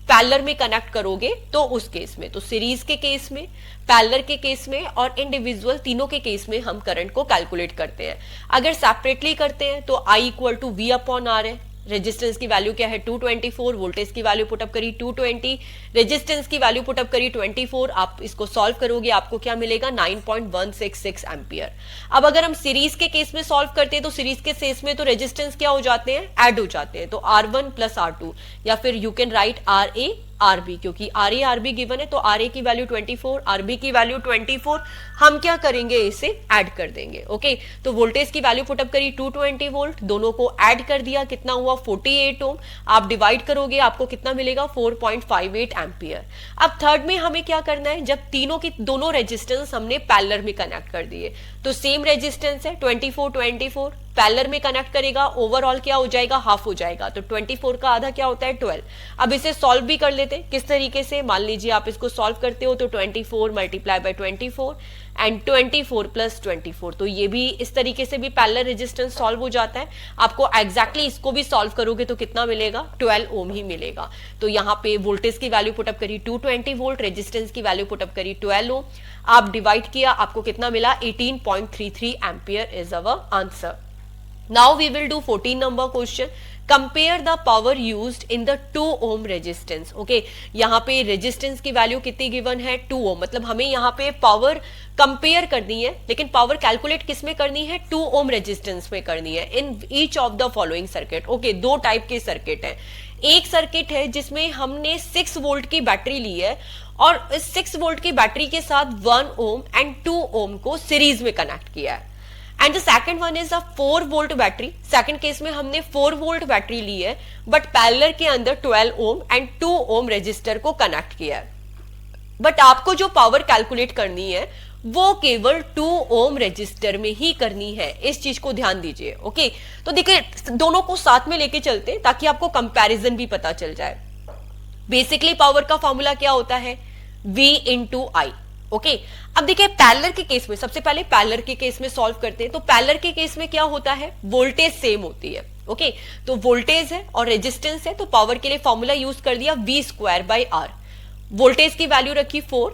पैरेलल में कनेक्ट करोगे तो उस केस में, तो सीरीज के केस में, पैरेलल के केस में और इंडिविजुअल, तीनों के केस में हम करंट को कैलकुलेट करते हैं। अगर सेपरेटली करते हैं तो I equal to V upon R है। रेजिस्टेंस की वैल्यू क्या है 224, वोल्टेज की वैल्यू पुटअप करी 220, रेजिस्टेंस की वैल्यू पुटअप करी 24। आप इसको सॉल्व करोगे आपको क्या मिलेगा 9.166 एम्पियर। अब अगर हम सीरीज के केस में सॉल्व करते हैं तो सीरीज के केस में तो रेजिस्टेंस क्या हो जाते हैं, ऐड हो जाते हैं, तो R1 प्लस R2, या फिर you can write RA RB, क्योंकि RA RB गिवन है तो RA की वैल्यू 24, RB की वैल्यू 24, हम क्या करेंगे इसे ऐड कर देंगे। ओके, तो वोल्टेज की वैल्यू पुटअप करी 220 वोल्ट, दोनों को ऐड कर दिया, कितना हुआ 48 ओम। आप डिवाइड करोगे आपको कितना मिलेगा 4.58 एम्पियर। अब थर्ड में हमें क्या करना है, जब तीनों की दोनों रेजिस्टेंस हमने पैरेलल में कनेक्ट कर दिए तो सेम रेजिस्टेंस है 24 पैरेलल में कनेक्ट करेगा, ओवरऑल क्या हो जाएगा, हाफ हो जाएगा, तो 24 का आधा क्या होता है 12। अब इसे सॉल्व भी कर लेते हैं, किस तरीके से, मान लीजिए आप इसको सॉल्व करते हो तो 24 मल्टीप्लाई बाय 24 एंड 24 प्लस 24, तो ये भी इस तरीके से भी पैरेलल रेजिस्टेंस सॉल्व हो जाता है। आपको एग्जैक्टली इसको भी सॉल्व करोगे तो कितना मिलेगा 12 ओम ही मिलेगा। तो यहाँ पे वोल्टेज की वैल्यू पुटअप करी 220 वोल्ट, रेजिस्टेंस की वैल्यू पुटअप करी 12 ओम, आप डिवाइड किया, आपको कितना मिला 18.33 ampere is our answer. Now we will do 14 number question. Compare the power used in the 2 ohm resistance. Okay, यहाँ पे रेजिस्टेंस की वैल्यू कितनी गिवन है 2 ओम, मतलब हमें यहाँ पे पावर कंपेयर करनी है, लेकिन पावर कैलकुलेट किस में करनी है 2 ओम रेजिस्टेंस में करनी है in each of the following circuit. Okay, दो टाइप के सर्किट है। एक सर्किट है जिसमें हमने 6 वोल्ट की बैटरी ली है और इस 6 वोल्ट की बैटरी के साथ 1 ओम एंड 2 ओम को सीरीज में कनेक्ट किया है। And the second one is a 4 volt battery. Second case में हमने 4 वोल्ट बैटरी ली है बट पैरेलल के अंदर 12 ओम एंड 2 ओम रेजिस्टर को कनेक्ट किया है, बट आपको जो पावर कैलकुलेट करनी है वो केवल 2 ओम रेजिस्टर में ही करनी है, इस चीज को ध्यान दीजिए। ओके, तो देखिए दोनों को साथ में लेके चलते हैं ताकि आपको कंपैरिजन भी पता चल जाए। बेसिकली पावर का फॉर्मूला क्या होता है V इंटू आई। ओके, अब देखिए पैरेलल के केस में, सबसे पहले पैरेलल के केस में सॉल्व करते हैं। तो पैरेलल के केस में क्या होता है, वोल्टेज सेम होती है। ओके, तो वोल्टेज है और रेजिस्टेंस है, तो पावर के लिए फॉर्मूला यूज कर दिया V square by R. Voltage की वैल्यू रखी 4,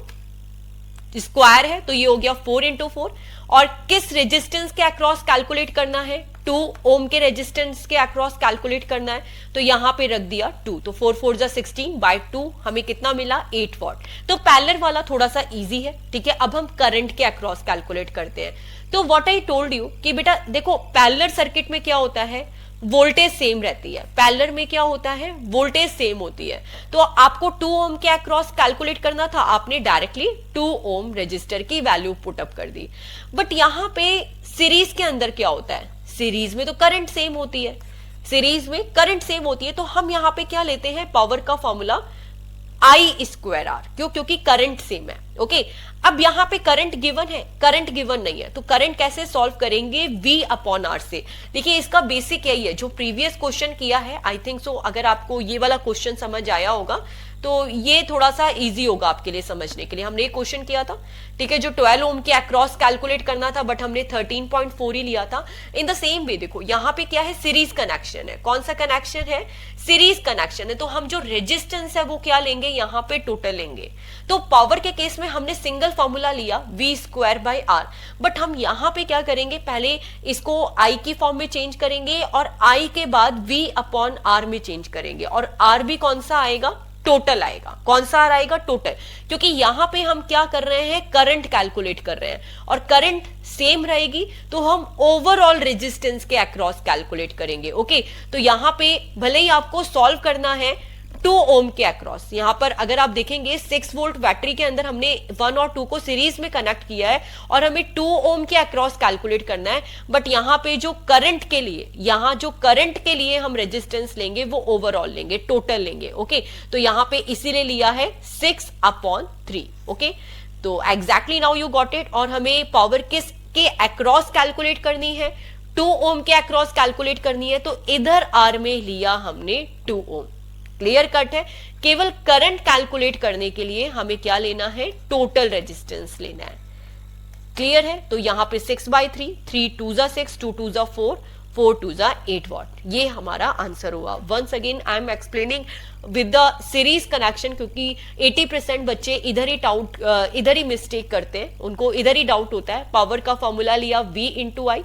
स्क्वायर है तो ये हो गया 4 इंटू 4, और किस रेजिस्टेंस के अक्रॉस कैलकुलेट करना है 2 ओम के रेजिस्टेंस के अक्रॉस कैलकुलेट करना है, तो यहां पे रख दिया 2, तो 4 4 जा 16 बाय 2 हमें कितना मिला 8 वॉट। तो पैरेलल वाला थोड़ा सा इजी है, ठीक है। अब हम करंट के अक्रॉस कैलकुलेट करते हैं। तो व्हाट आई टोल्ड यू कि बेटा देखो पैरेलल सर्किट में क्या होता है, वोल्टेज सेम रहती है, पैरेलल में क्या होता है वोल्टेज सेम होती है। तो आपको 2 ओम के अक्रॉस कैलकुलेट करना था, आपने डायरेक्टली 2 ओम रेजिस्टर की वैल्यू पुटअप कर दी। बट यहां पे सीरीज के अंदर क्या होता है, सीरीज में तो करंट सेम होती है, सीरीज में करंट सेम होती है, तो हम यहां पे क्या लेते हैं पावर का फॉर्मूला I स्क्वायर आर, क्यों, क्योंकि करंट सेम है। ओके, अब यहां पे करंट गिवन है, करंट गिवन नहीं है, तो करंट कैसे सॉल्व करेंगे V अपॉन आर से। देखिए इसका बेसिक यही है जो प्रीवियस क्वेश्चन किया है, आई थिंक सो अगर आपको ये वाला क्वेश्चन समझ आया होगा तो ये थोड़ा सा इजी होगा आपके लिए समझने के लिए। हमने एक क्वेश्चन किया था, ठीक है, जो 12 ओम के अक्रॉस कैलकुलेट करना था बट हमने 13.4 ही लिया था। इन द सेम वे देखो यहाँ पे क्या है, सीरीज कनेक्शन है। कौन सा कनेक्शन है, सीरीज कनेक्शन है, तो हम जो रेजिस्टेंस है वो क्या लेंगे, यहाँ पे टोटल लेंगे। तो पावर के केस में हमने सिंगल फॉर्मूला लिया V square by R, but हम यहाँ पे क्या करेंगे, पहले इसको I की फॉर्म में चेंज करेंगे और I के बाद V अपॉन आर में चेंज करेंगे, और आर भी कौन सा आएगा, टोटल आएगा। कौन सा आएगा, टोटल, क्योंकि यहां पे हम क्या कर रहे हैं, करंट कैलकुलेट कर रहे हैं, और करंट सेम रहेगी तो हम ओवरऑल रेजिस्टेंस के अक्रॉस कैलकुलेट करेंगे। ओके, तो यहां पे भले ही आपको सॉल्व करना है 2 ओम के अक्रॉस, यहां पर अगर आप देखेंगे 6 वोल्ट बैटरी के अंदर हमने 1 और 2 को सीरीज में कनेक्ट किया है और हमें 2 ओम के अक्रॉस कैलकुलेट करना है, बट यहां पे जो करंट के लिए, यहां जो करंट के लिए हम रेजिस्टेंस लेंगे वो ओवरऑल लेंगे, टोटल लेंगे। ओके, तो यहां पे इसीलिए लिया है 6 अपॉन 3। ओके, तो exactly now you got it. और हमें पावर किस के अक्रॉस कैलकुलेट करनी है, 2 ओम के अक्रॉस कैलकुलेट करनी है, तो इधर आर में लिया हमने 2 ओम। क्लियर कट है। केवल करंट कैलकुलेट करने के लिए हमें क्या लेना है, टोटल रेजिस्टेंस लेना है। क्लियर है। तो यहां पे 6/3, 3 2 जा 6, 2 2 जा 4, 4 2 जा 8 वॉट, ये हमारा आंसर हुआ। Once again I am explaining with the series connection, क्योंकि 80% बच्चे इधर ही मिस्टेक करते हैं, उनको इधर ही डाउट होता है। पावर का फॉर्मूला लिया V इंटू आई,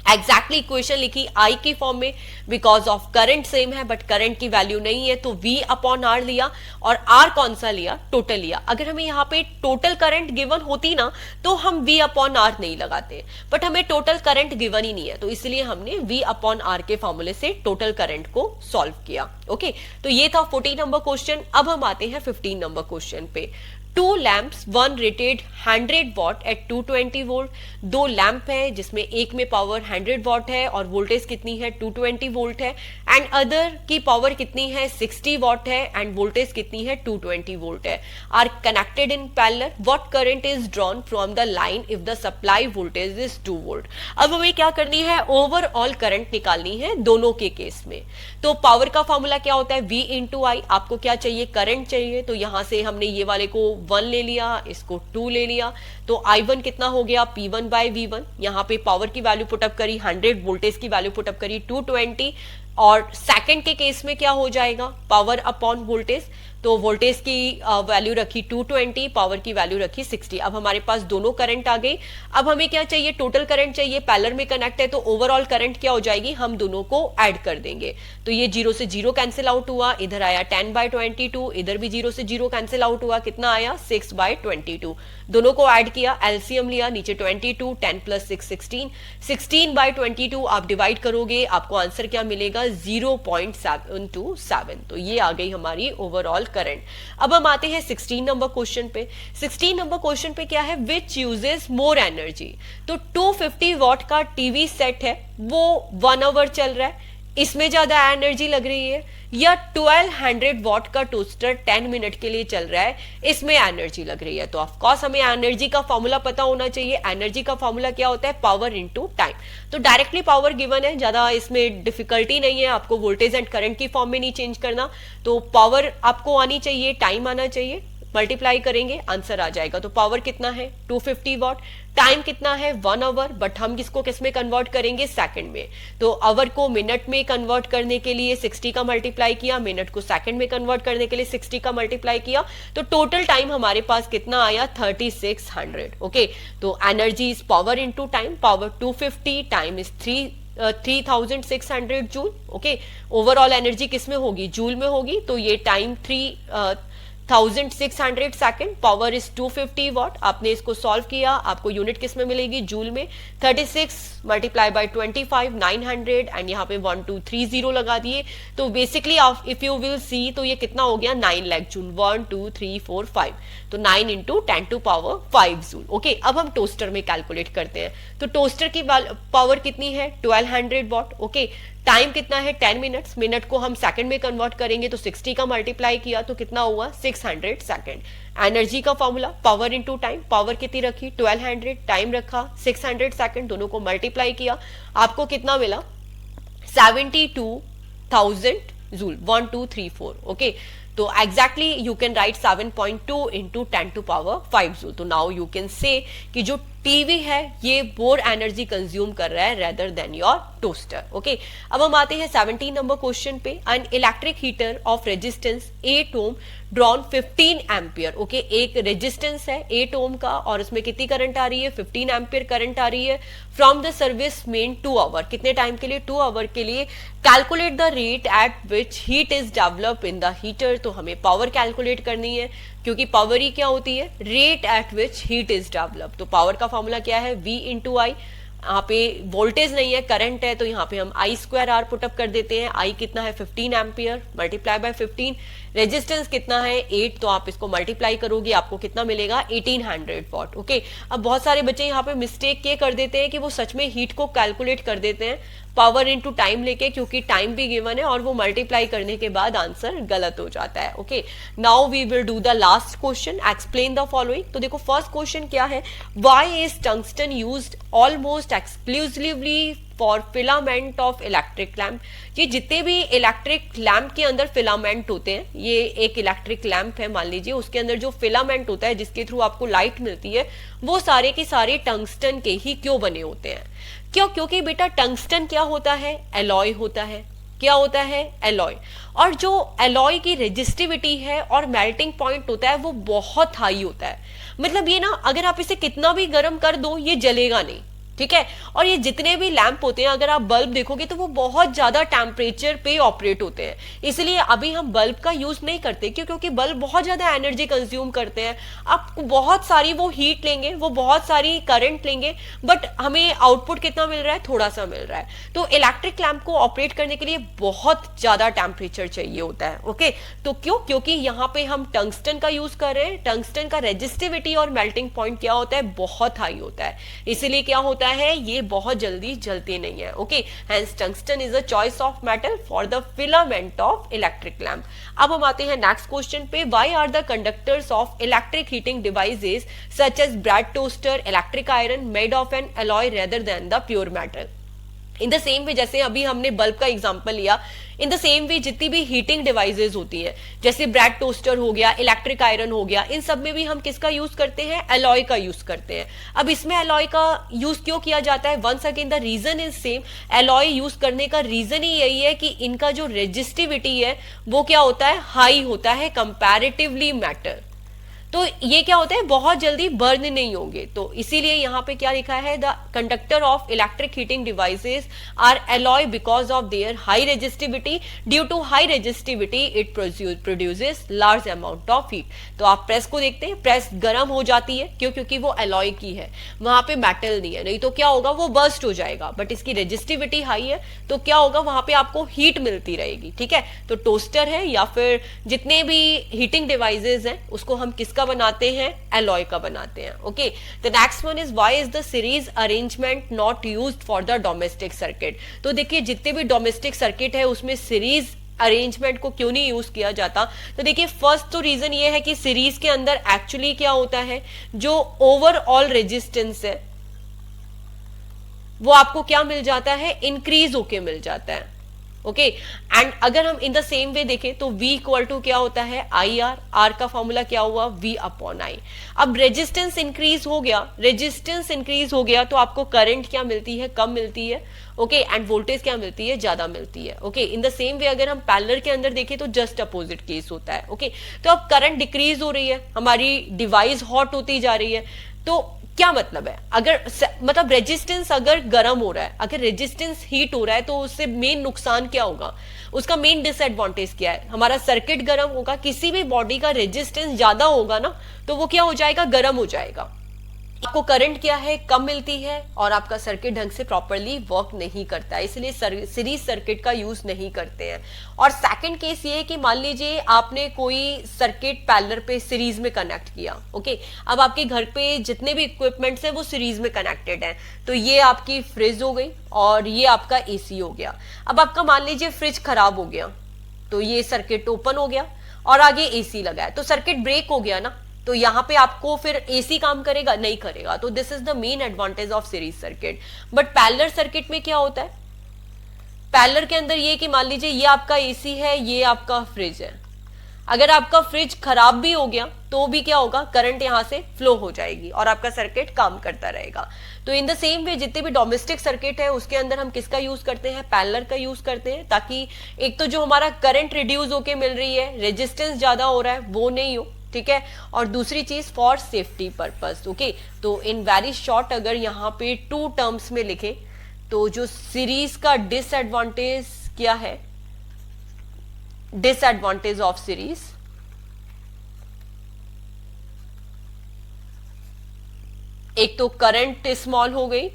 एग्जैक्टली इक्वेशन लिखी आई की फॉर्म में, बिकॉज ऑफ करंट सेम है बट करंट की वैल्यू नहीं है, तो V अपॉन आर लिया। और आर कौन सा लिया, टोटल लिया। अगर हमें यहाँ पे टोटल करंट गिवन होती ना तो हम V अपॉन आर नहीं लगाते, बट हमें टोटल करंट गिवन ही नहीं है, तो इसलिए हमने V अपॉन आर के फॉर्मूले से टोटल करंट को सॉल्व किया। ओके, तो ये था 14 नंबर क्वेश्चन। अब हम आते हैं 15 नंबर क्वेश्चन पे। 2 lamps, 1 rated 100 watt at 220 volt. 2 lamp है जिसमें एक में पावर 100 वॉट है और वोल्टेज कितनी है, 220 वोल्ट है, एंड अदर की पावर कितनी है, 60 वॉट है, एंड वोल्टेज कितनी है, 220 वोल्ट है। Are connected in parallel, what current is drawn from the line if the supply voltage is 2 volt. अब हमें क्या करनी है, ओवरऑल करंट निकालनी है दोनों के केस में। तो पावर का फॉर्मूला क्या होता है, V इंटू आई। आपको क्या चाहिए, करंट चाहिए, तो यहां से हमने ये वाले को 1 ले लिया, इसको 2 ले लिया, तो I1 कितना हो गया, P1 बाय V1। यहां पे पावर की वैल्यू पुटअप करी 100, वोल्टेज की वैल्यू पुटअप करी 220, और सेकंड के केस में क्या हो जाएगा, पावर अपॉन वोल्टेज। तो वोल्टेज की वैल्यू रखी 220, पावर की वैल्यू रखी 60। अब हमारे पास दोनों करंट आ गई। अब हमें क्या चाहिए, टोटल करंट चाहिए। पैरेलल में कनेक्ट है तो ओवरऑल करंट क्या हो जाएगी, हम दोनों को ऐड कर देंगे। तो ये 0 से 0 कैंसिल आउट हुआ, इधर आया 10/22, इधर भी 0 से 0 कैंसिल आउट हुआ, कितना आया 6/22। दोनों को ऐड किया, एलसीएम लिया, नीचे 22, 10 + 6 16, 16/22 आप डिवाइड करोगे, आपको आंसर क्या मिलेगा, 0.727। तो ये आ गई हमारी ओवरऑल करंट। अब हम आते हैं 16 नंबर क्वेश्चन पे। 16 नंबर क्वेश्चन पे क्या है, विच यूजेस मोर एनर्जी। तो 250 वॉट का टीवी सेट है, वो 1 आवर चल रहा है, इसमें ज्यादा एनर्जी लग रही है, या 1200 वॉट का टोस्टर 10 मिनट के लिए चल रहा है, इसमें एनर्जी लग रही है। तो ऑफ कोर्स हमें एनर्जी का फॉर्मूला पता होना चाहिए। एनर्जी का फॉर्मूला क्या होता है, पावर इनटू टाइम। तो डायरेक्टली पावर गिवन है, ज्यादा इसमें डिफिकल्टी नहीं है, आपको वोल्टेज एंड करंट की फॉर्म में नहीं चेंज करना। तो पावर आपको आनी चाहिए, टाइम आना चाहिए, मल्टीप्लाई करेंगे आंसर आ जाएगा। तो पावर कितना है 250 वॉट, टाइम कितना है 1 आवर, बट हम किसको किस में कन्वर्ट करेंगे, सेकंड में। तो आवर को मिनट में कन्वर्ट करने के लिए 60 का मल्टीप्लाई किया, मिनट को सेकंड में कन्वर्ट करने के लिए 60 का मल्टीप्लाई किया, तो टोटल टाइम हमारे पास कितना आया 3600। ओके, तो energy is power into time, power 250, time is 3600 joule. Okay, overall energy किस में होगी, जूल में होगी, तो ये time 3600 second, power is 250 what. आपने इसको सॉल्व किया, आपको यूनिट किस में मिलेगी, जूल में। 36 मल्टीप्लाई बाय 25, 900, एंड यहाँ पे 1230 लगा दिए। तो basically if you will see, तो ये कितना हो गया 9 लाख जूल, 1 2 3 4 5, तो 9 इंटू 10⁵ जूल। ओके, अब हम टोस्टर में कैलकुलेट करते हैं। तो टोस्टर की पावर कितनी है 1200 वॉट। ओके, टाइम कितना है 10 मिनट्स, मिनट को हम सेकंड में कन्वर्ट करेंगे, तो 60 का मल्टीप्लाई किया तो कितना हुआ 600 सेकंड। एनर्जी का formula power into time, power कितनी रखी 1200, टाइम रखा 600 सेकंड, दोनों को मल्टीप्लाई किया, आपको कितना मिला 72,000 जूल, 1 2 3 4। ओके, तो exactly you can write 7.2 into 10⁵ joule. तो नाउ यू कैन से कि जो टीवी है ये मोर एनर्जी कंज्यूम कर रहा है rather than your toaster. Okay, अब हम आते हैं 17 नंबर क्वेश्चन पे। An electric heater of resistance 8 ohm drawn 15 ampere. Okay, एक रेजिस्टेंस है 8 ओम का और उसमें कितनी करंट आ रही है 15 एम्पियर करंट आ रही है from the service main 2 hour. कितने टाइम के लिए 2 आवर के लिए। Calculate the rate at which heat is develop in the heater. तो हमें पावर कैलकुलेट करनी है, क्योंकि पावर ही क्या होती है, rate at which heat is develop. तो पावर का फॉर्मूला क्या है V इंटू आई। यहाँ पे वोल्टेज नहीं है, करंट है, तो यहाँ पे हम I²R पुटअप कर देते हैं। I कितना है 15 एम्पियर, मल्टीप्लाई बाय 15। रेजिस्टेंस कितना है 8, तो आप इसको मल्टीप्लाई करोगे, आपको कितना मिलेगा 1800 वॉट। ओके, अब बहुत सारे बच्चे यहाँ पे मिस्टेक ये कर देते हैं कि वो सच में हीट को कैलकुलेट कर देते हैं, पावर इनटू टाइम लेके, क्योंकि टाइम भी गिवन है और वो मल्टीप्लाई करने के बाद आंसर गलत हो जाता है। Okay, now we will do the last question, explain the following. तो देखो फर्स्ट क्वेश्चन क्या है, why is tungsten used almost exclusively for filament of electric lamp. ये जितने भी इलेक्ट्रिक लैम्प के अंदर फिलामेंट होते हैं, ये एक इलेक्ट्रिक लैम्प है मान लीजिए, उसके अंदर जो फिलामेंट होता है जिसके थ्रू आपको लाइट मिलती है, वो सारे के सारे टंगस्टन के ही क्यों बने होते हैं? क्यों? क्योंकि बेटा टंगस्टन क्या होता है? एलॉय होता है। क्या होता है? एलॉय। और जो एलॉय की रेजिस्टिविटी है और मेल्टिंग पॉइंट होता है वो बहुत हाई होता है। मतलब ये ना, अगर आप इसे कितना भी गर्म कर दो ये जलेगा नहीं, ठीक है। और ये जितने भी लैंप होते हैं, अगर आप बल्ब देखोगे तो वो बहुत ज्यादा टेम्परेचर पे ऑपरेट होते हैं। इसलिए अभी हम बल्ब का यूज नहीं करते, क्यों? क्योंकि बल्ब बहुत ज्यादा एनर्जी कंज्यूम करते हैं। आप बहुत सारी वो हीट लेंगे, वो बहुत सारी करंट लेंगे, बट हमें आउटपुट कितना मिल रहा है? थोड़ा सा मिल रहा है। तो इलेक्ट्रिक लैंप को ऑपरेट करने के लिए बहुत ज्यादा टेम्परेचर चाहिए होता है। ओके, तो क्यों? क्योंकि यहाँ पे हम टंगस्टन का यूज कर रहे हैं। टंगस्टन का रेजिस्टिविटी और मेल्टिंग पॉइंट क्या होता है? बहुत हाई होता है। इसीलिए क्या होता है, ये बहुत जल्दी जलते नहीं है। Okay, hence tungsten is a choice of metal for the filament of electric lamp. अब हम आते हैं नेक्स्ट क्वेश्चन पे, why are the conductors of electric heating devices such as bread toaster, electric iron made of an alloy rather than the pure metal? In the same way, जैसे अभी हमने बल्ब का एग्जांपल लिया, इन द सेम वे जितनी भी हीटिंग डिवाइसेस होती हैं, जैसे ब्रेड टोस्टर हो गया, इलेक्ट्रिक आयरन हो गया, इन सब में भी हम किसका यूज करते हैं? एलॉय का यूज करते हैं। अब इसमें एलॉय का यूज क्यों किया जाता है? Once again the reason is same. Alloy use करने का रीजन ही यही है कि इनका जो रेजिस्टिविटी है वो क्या होता है? हाई होता है कंपैरेटिवली मैटर। तो ये क्या होता है? बहुत जल्दी बर्न नहीं होंगे। तो इसीलिए यहाँ पे क्या लिखा है, the conductor of electric heating devices are alloy because of their high resistivity. Due to high resistivity it produces large amount of heat. तो आप प्रेस को देखते हैं, प्रेस गर्म हो जाती है, क्यों? क्योंकि वो एलॉय की है, वहां पे मेटल नहीं है, नहीं तो क्या होगा? वो बर्स्ट हो जाएगा। बट इसकी रेजिस्टिविटी हाई है तो क्या होगा? वहां पे आपको हीट मिलती रहेगी, ठीक है। तो टोस्टर है या फिर जितने भी हीटिंग डिवाइसेस हैं उसको हम किसका बनाते हैं? एलॉय का बनाते हैं। Okay, the next one is why is the series arrangement not used for the domestic circuit? तो देखिए जितने भी डोमेस्टिक सर्किट है उसमें सीरीज अरेंजमेंट को क्यों नहीं यूज किया जाता? तो देखिए फर्स्ट तो रीजन ये है कि सीरीज के अंदर एक्चुअली क्या होता है, जो ओवरऑल रेजिस्टेंस है वो आपको क्या मिल जाता है? इंक्रीज होके मिल जाता है। ओके, एंड अगर हम इन द सेम वे देखें तो V इक्वल टू क्या होता है? I R. आर का फॉर्मूला क्या हुआ? V upon I. अब रेजिस्टेंस इंक्रीज हो गया, रेजिस्टेंस इंक्रीज हो गया तो आपको करंट क्या मिलती है? कम मिलती है। ओके, एंड वोल्टेज क्या मिलती है? ज्यादा मिलती है। ओके, इन द सेम वे अगर हम पैरेलल के अंदर देखें तो जस्ट अपोजिट केस होता है। ओके, तो अब करंट डिक्रीज हो रही है, हमारी डिवाइस हॉट होती जा रही है। तो क्या मतलब है? अगर मतलब रेजिस्टेंस अगर गर्म हो रहा है, अगर रेजिस्टेंस हीट हो रहा है तो उससे मेन नुकसान क्या होगा? उसका मेन डिसएडवांटेज क्या है? हमारा सर्किट गर्म होगा। किसी भी बॉडी का रेजिस्टेंस ज्यादा होगा ना तो वो क्या हो जाएगा? गर्म हो जाएगा। आपको करंट क्या है? कम मिलती है और आपका सर्किट ढंग से प्रॉपरली वर्क नहीं करता है, इसलिए सीरीज सर्किट का यूज नहीं करते हैं। और सेकंड केस ये है कि मान लीजिए आपने कोई सर्किट पैरेलल पे सीरीज में कनेक्ट किया। ओके, अब आपके घर पे जितने भी इक्विपमेंट्स हैं वो सीरीज में कनेक्टेड हैं। तो ये आपकी फ्रिज हो गई और ये आपका एसी हो गया। अब आपका मान लीजिए फ्रिज खराब हो गया तो ये सर्किट ओपन हो गया और आगे एसी लगा है, तो सर्किट ब्रेक हो गया ना, तो यहां पे आपको फिर एसी काम करेगा? नहीं करेगा। तो this is the main advantage of series circuit. But parallel circuit में क्या होता है? पैरेलल के अंदर ये कि मान लीजिए ये आपका एसी है, ये आपका फ्रिज है। अगर आपका फ्रिज खराब भी हो गया तो भी क्या होगा? करंट यहां से फ्लो हो जाएगी और आपका सर्किट काम करता रहेगा। तो इन द सेम वे जितने भी डोमेस्टिक सर्किट है उसके अंदर हम किसका यूज करते हैं? पैरेलल का यूज करते हैं, ताकि एक तो जो हमारा करंट रिड्यूस होके मिल रही है, रेजिस्टेंस ज्यादा हो रहा है, वो नहीं हो, ठीक है। और दूसरी चीज फॉर सेफ्टी पर्पस। ओके, तो इन वेरी शॉर्ट अगर यहाँ पे टू टर्म्स में लिखे तो जो सीरीज का डिसएडवांटेज क्या है? डिसएडवांटेज ऑफ सीरीज, एक तो करंट स्मॉल हो गई,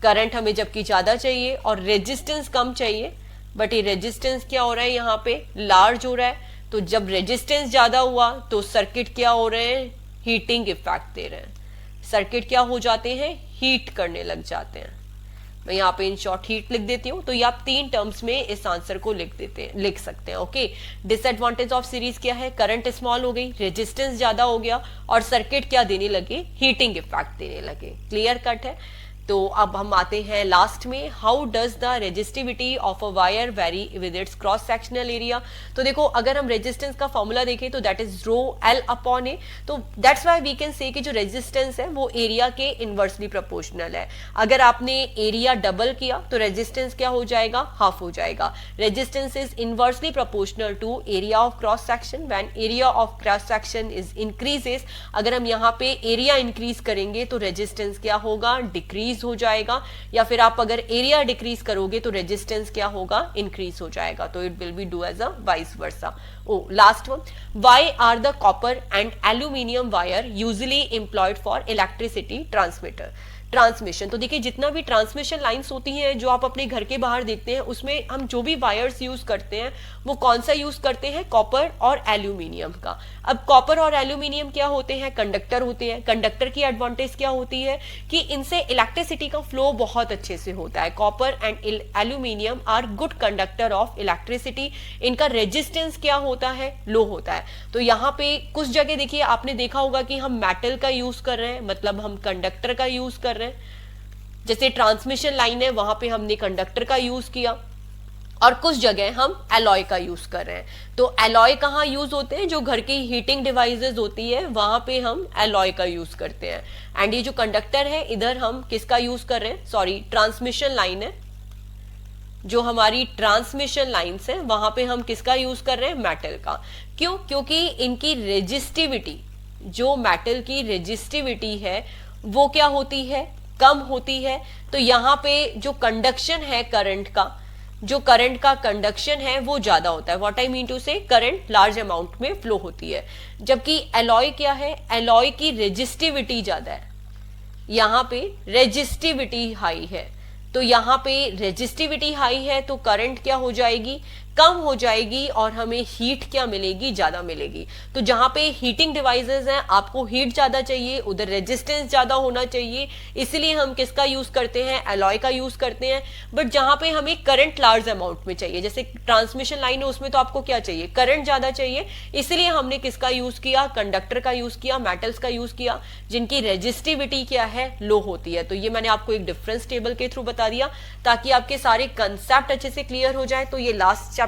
करंट हमें जबकि ज्यादा चाहिए, और रेजिस्टेंस कम चाहिए, बट ये रेजिस्टेंस क्या हो रहा है? यहाँ पे लार्ज हो रहा है। तो जब रेजिस्टेंस ज्यादा हुआ तो सर्किट क्या हो रहे हैं? हीटिंग इफेक्ट दे रहे हैं। सर्किट क्या हो जाते हैं? हीट करने लग जाते हैं। मैं यहाँ पे इन शॉर्ट हीट लिख देती हूँ। तो ये आप 3 टर्म्स में इस आंसर को लिख सकते हैं। ओके, डिसएडवांटेज ऑफ सीरीज क्या है? करंट स्मॉल हो गई, रेजिस्टेंस ज्यादा हो गया और सर्किट क्या देने लगे? हीटिंग इफेक्ट देने लगे। क्लियर कट है। तो अब हम आते हैं लास्ट में, how does the resistivity of a wire vary with its cross sectional area. तो देखो, अगर हम रेजिस्टेंस का फॉर्मूला देखें तो that is rho L upon A. तो that's why we can say कि जो रेजिस्टेंस है वो एरिया के इनवर्सली प्रोपोर्शनल है। अगर आपने एरिया डबल किया तो रेजिस्टेंस क्या हो जाएगा? हाफ हो जाएगा। Resistance is inversely proportional to area of cross section when area of cross section is increases. अगर हम यहाँ पे एरिया इंक्रीज करेंगे तो रेजिस्टेंस क्या होगा? डिक्रीज हो जाएगा। या फिर आप अगर एरिया डिक्रीज करोगे तो रेजिस्टेंस क्या होगा? इंक्रीज हो जाएगा। तो it will be do as a vice versa. Last one, why are the copper and aluminium wire usually employed for electricity transmission. तो देखिए, जितना भी ट्रांसमिशन लाइंस होती हैं जो आप अपने घर के बाहर देखते हैं, उसमें हम जो भी वायर्स यूज करते हैं वो कौन सा यूज करते हैं? कॉपर और एल्यूमिनियम का। अब कॉपर और एल्यूमिनियम क्या होते हैं? कंडक्टर होते हैं। कंडक्टर की एडवांटेज क्या होती है कि इनसे इलेक्ट्रिसिटी का फ्लो बहुत अच्छे से होता है। Copper and aluminium are good conductor of electricity. इनका रेजिस्टेंस क्या होता है? लो होता है। तो यहाँ पे कुछ जगह देखिए, आपने देखा होगा कि हम मेटल का यूज कर रहे हैं, मतलब हम कंडक्टर का यूज कर रहे हैं। जैसे ट्रांसमिशन लाइन है, वहां पे हमने कंडक्टर का यूज किया, और कुछ जगह हम एलॉय का यूज कर रहे हैं। तो एलॉय कहाँ यूज होते हैं? जो घर की हीटिंग डिवाइसेस होती है वहां पे हम एलॉय का यूज करते हैं। एंड ये जो कंडक्टर है, इधर हम किसका यूज कर रहे हैं? सॉरी, ट्रांसमिशन लाइन है। जो हमारी ट्रांसमिशन लाइंस है वहां पे हम किसका यूज कर रहे हैं? मेटल का। क्यों? क्योंकि इनकी रेजिस्टिविटी, जो मेटल की रेजिस्टिविटी है वो क्या होती है? कम होती है। तो यहाँ पे जो कंडक्शन है करंट का, जो करंट का कंडक्शन है वो ज्यादा होता है। व्हाट आई मीन टू से, करंट लार्ज अमाउंट में फ्लो होती है। जबकि एलॉय क्या है? एलॉय की रेजिस्टिविटी ज्यादा है, यहाँ पे रेजिस्टिविटी हाई है। तो यहाँ पे रेजिस्टिविटी हाई है तो करंट क्या हो जाएगी? कम हो जाएगी, और हमें हीट क्या मिलेगी? ज्यादा मिलेगी। तो जहां पे हीटिंग डिवाइसेस हैं, आपको हीट ज्यादा चाहिए, उधर रेजिस्टेंस ज्यादा होना चाहिए, इसलिए हम किसका यूज करते हैं? एलॉय का यूज करते हैं। बट जहां पे हमें करंट लार्ज अमाउंट में चाहिए, जैसे ट्रांसमिशन लाइन है, उसमें तो आपको क्या चाहिए? करंट ज्यादा चाहिए, इसलिए हमने किसका यूज किया? कंडक्टर का यूज किया, मेटल्स का यूज किया, जिनकी रेजिस्टिविटी क्या है? लो होती है। तो ये मैंने आपको एक डिफरेंस टेबल के थ्रू बता दिया ताकि आपके सारे कंसेप्ट अच्छे से क्लियर हो जाए। तो ये लास्ट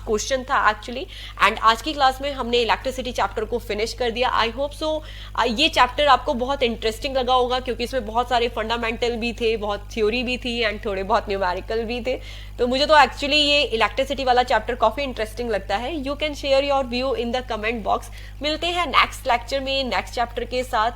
क्वेश्चन था एक्चुअली। एंड आज की क्लास में हमने इलेक्ट्रिसिटी चैप्टर को फिनिश कर दिया। आई होप सो ये चैप्टर आपको बहुत इंटरेस्टिंग लगा होगा, क्योंकि इसमें बहुत सारे फंडामेंटल भी थे, बहुत थ्योरी भी थी एंड थोड़े बहुत न्यूमेरिकल भी थे। तो मुझे तो एक्चुअली ये इलेक्ट्रिसिटी वाला चैप्टर काफी इंटरेस्टिंग लगता है। You can share your view in the comment box. मिलते हैं नेक्स्ट लेक्चर में नेक्स्ट चैप्टर के साथ।